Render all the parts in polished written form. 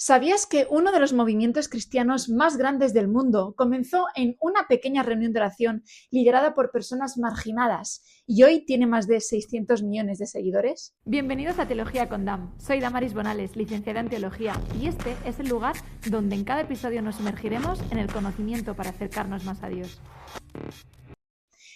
¿Sabías que uno de los movimientos cristianos más grandes del mundo comenzó en una pequeña reunión de oración liderada por personas marginadas y hoy tiene más de 600 millones de seguidores? Bienvenidos a Teología con Dam. Soy Damaris Bonales, licenciada en Teología, y este es el lugar donde en cada episodio nos sumergiremos en el conocimiento para acercarnos más a Dios.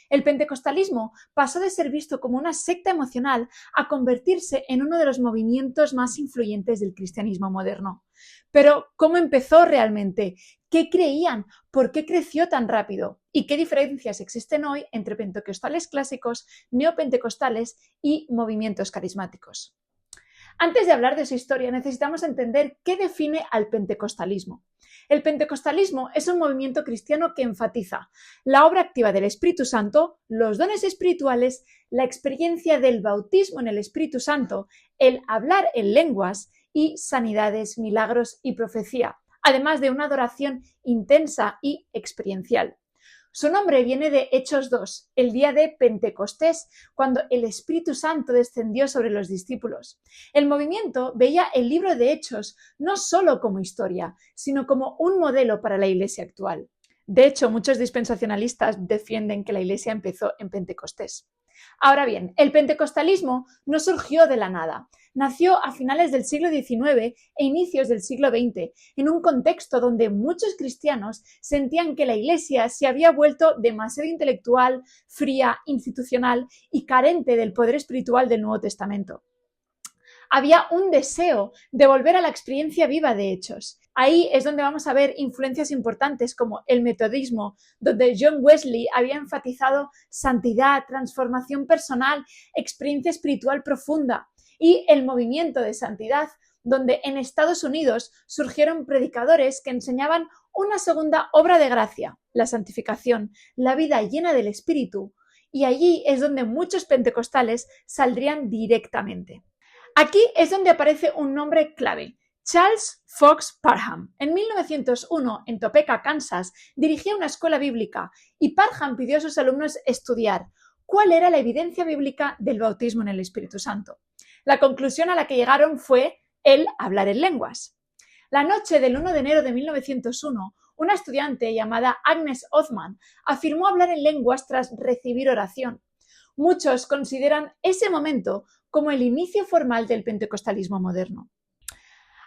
El pentecostalismo pasó de ser visto como una secta emocional a convertirse en uno de los movimientos más influyentes del cristianismo moderno. Pero, ¿cómo empezó realmente? ¿Qué creían? ¿Por qué creció tan rápido? ¿Y qué diferencias existen hoy entre pentecostales clásicos, neopentecostales y movimientos carismáticos? Antes de hablar de su historia, necesitamos entender qué define al pentecostalismo. El pentecostalismo es un movimiento cristiano que enfatiza la obra activa del Espíritu Santo, los dones espirituales, la experiencia del bautismo en el Espíritu Santo, el hablar en lenguas y sanidades, milagros y profecía, además de una adoración intensa y experiencial. Su nombre viene de Hechos 2, el día de Pentecostés, cuando el Espíritu Santo descendió sobre los discípulos. El movimiento veía el libro de Hechos no solo como historia, sino como un modelo para la Iglesia actual. De hecho, muchos dispensacionalistas defienden que la Iglesia empezó en Pentecostés. Ahora bien, el pentecostalismo no surgió de la nada. Nació a finales del siglo XIX e inicios del siglo XX, en un contexto donde muchos cristianos sentían que la Iglesia se había vuelto demasiado intelectual, fría, institucional y carente del poder espiritual del Nuevo Testamento. Había un deseo de volver a la experiencia viva de Hechos. Ahí es donde vamos a ver influencias importantes como el metodismo, donde John Wesley había enfatizado santidad, transformación personal, experiencia espiritual profunda, y el movimiento de santidad, donde en Estados Unidos surgieron predicadores que enseñaban una segunda obra de gracia, la santificación, la vida llena del Espíritu, y allí es donde muchos pentecostales saldrían directamente. Aquí es donde aparece un nombre clave, Charles Fox Parham. En 1901, en Topeka, Kansas, dirigía una escuela bíblica y Parham pidió a sus alumnos estudiar cuál era la evidencia bíblica del bautismo en el Espíritu Santo. La conclusión a la que llegaron fue el hablar en lenguas. La noche del 1 de enero de 1901, una estudiante llamada Agnes Othman afirmó hablar en lenguas tras recibir oración. Muchos consideran ese momento como el inicio formal del pentecostalismo moderno.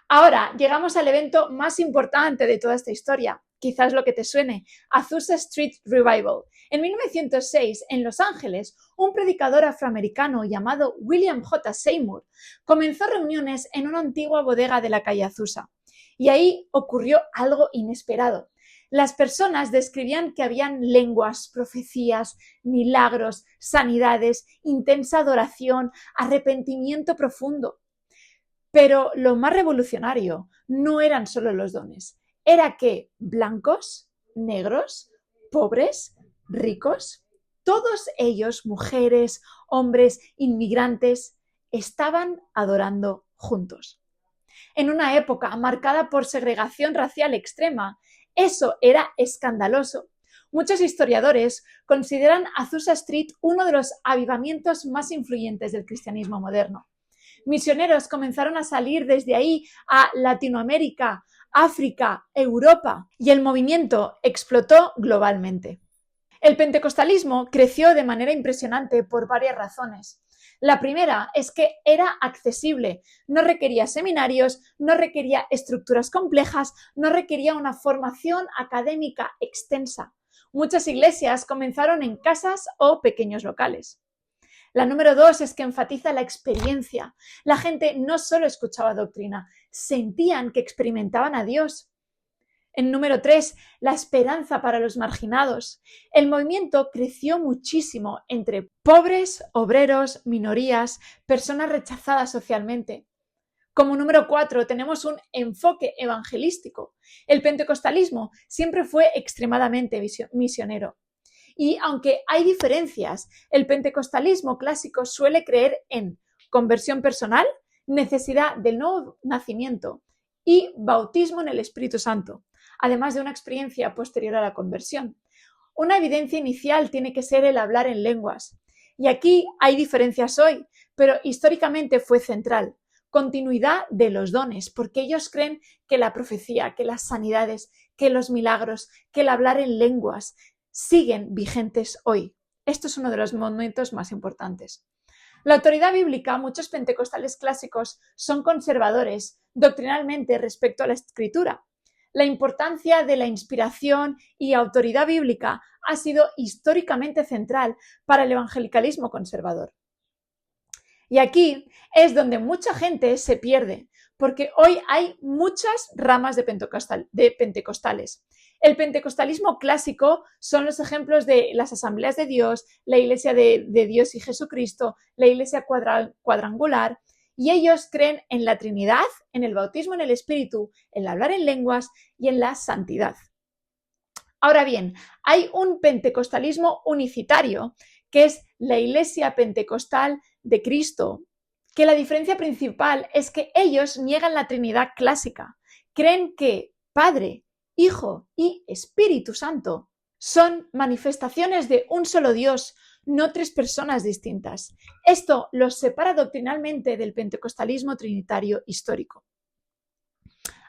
Ahora llegamos al evento más importante de toda esta historia, quizás lo que te suene, Azusa Street Revival. En 1906, en Los Ángeles, un predicador afroamericano llamado William J. Seymour comenzó reuniones en una antigua bodega de la calle Azusa. Y ahí ocurrió algo inesperado. Las personas describían que habían lenguas, profecías, milagros, sanidades, intensa adoración, arrepentimiento profundo. Pero lo más revolucionario no eran solo los dones, era que blancos, negros, pobres, ricos, todos ellos, mujeres, hombres, inmigrantes, estaban adorando juntos. En una época marcada por segregación racial extrema, eso era escandaloso. Muchos historiadores consideran Azusa Street uno de los avivamientos más influyentes del cristianismo moderno. Misioneros comenzaron a salir desde ahí a Latinoamérica, África, Europa, y el movimiento explotó globalmente. El pentecostalismo creció de manera impresionante por varias razones. La primera es que era accesible, no requería seminarios, no requería estructuras complejas, no requería una formación académica extensa. Muchas iglesias comenzaron en casas o pequeños locales. La número 2 es que enfatiza la experiencia. La gente no solo escuchaba doctrina, sentían que experimentaban a Dios. En número 3, la esperanza para los marginados. El movimiento creció muchísimo entre pobres, obreros, minorías, personas rechazadas socialmente. Como número 4, tenemos un enfoque evangelístico. El pentecostalismo siempre fue extremadamente misionero. Y aunque hay diferencias, el pentecostalismo clásico suele creer en conversión personal, necesidad del nuevo nacimiento y bautismo en el Espíritu Santo, además de una experiencia posterior a la conversión. Una evidencia inicial tiene que ser el hablar en lenguas. Y aquí hay diferencias hoy, pero históricamente fue central. continuidad de los dones, porque ellos creen que la profecía, que las sanidades, que los milagros, que el hablar en lenguas siguen vigentes hoy. Esto es uno de los momentos más importantes. La autoridad bíblica, muchos pentecostales clásicos son conservadores doctrinalmente respecto a la Escritura. La importancia de la inspiración y autoridad bíblica ha sido históricamente central para el evangelicalismo conservador. Y aquí es donde mucha gente se pierde, porque hoy hay muchas ramas de pentecostales. El pentecostalismo clásico son los ejemplos de las Asambleas de Dios, la Iglesia de Dios y Jesucristo, la Iglesia cuadrangular, y ellos creen en la Trinidad, en el bautismo en el Espíritu, en el hablar en lenguas y en la santidad. Ahora bien, hay un pentecostalismo unicitario, que es la Iglesia Pentecostal de Cristo, que la diferencia principal es que ellos niegan la Trinidad clásica. Creen que Padre, Hijo y Espíritu Santo son manifestaciones de un solo Dios, no tres personas distintas. Esto los separa doctrinalmente del pentecostalismo trinitario histórico.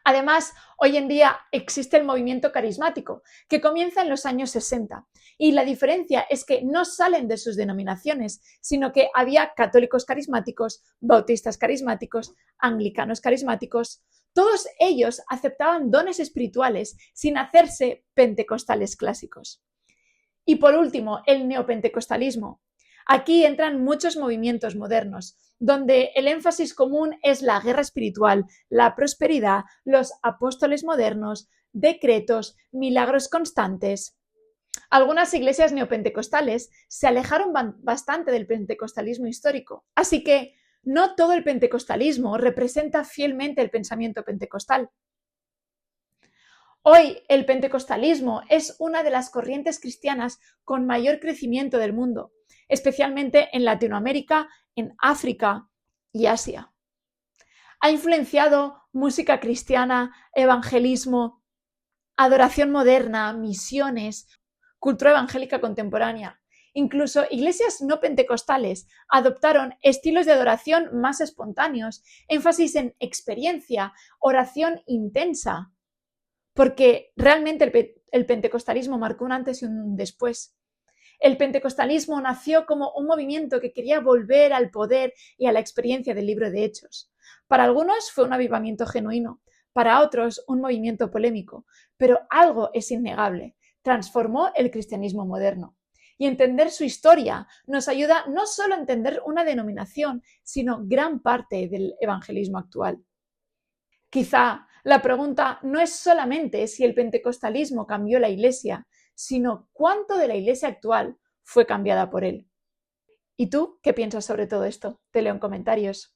Además, hoy en día existe el movimiento carismático, que comienza en los años 60, y la diferencia es que no salen de sus denominaciones, sino que había católicos carismáticos, bautistas carismáticos, anglicanos carismáticos. Todos ellos aceptaban dones espirituales sin hacerse pentecostales clásicos. Y por último, el neopentecostalismo. Aquí entran muchos movimientos modernos, donde el énfasis común es la guerra espiritual, la prosperidad, los apóstoles modernos, decretos, milagros constantes. Algunas iglesias neopentecostales se alejaron bastante del pentecostalismo histórico, así que no todo el pentecostalismo representa fielmente el pensamiento pentecostal. Hoy el pentecostalismo es una de las corrientes cristianas con mayor crecimiento del mundo, especialmente en Latinoamérica, en África y Asia. Ha influenciado música cristiana, evangelismo, adoración moderna, misiones, cultura evangélica contemporánea. Incluso iglesias no pentecostales adoptaron estilos de adoración más espontáneos, énfasis en experiencia, oración intensa, porque realmente el pentecostalismo marcó un antes y un después. El pentecostalismo nació como un movimiento que quería volver al poder y a la experiencia del libro de Hechos. Para algunos fue un avivamiento genuino, para otros un movimiento polémico, pero algo es innegable: transformó el cristianismo moderno. Y entender su historia nos ayuda no solo a entender una denominación, sino gran parte del evangelismo actual. Quizá la pregunta no es solamente si el pentecostalismo cambió la Iglesia, sino cuánto de la Iglesia actual fue cambiada por él. ¿Y tú qué piensas sobre todo esto? Te leo en comentarios.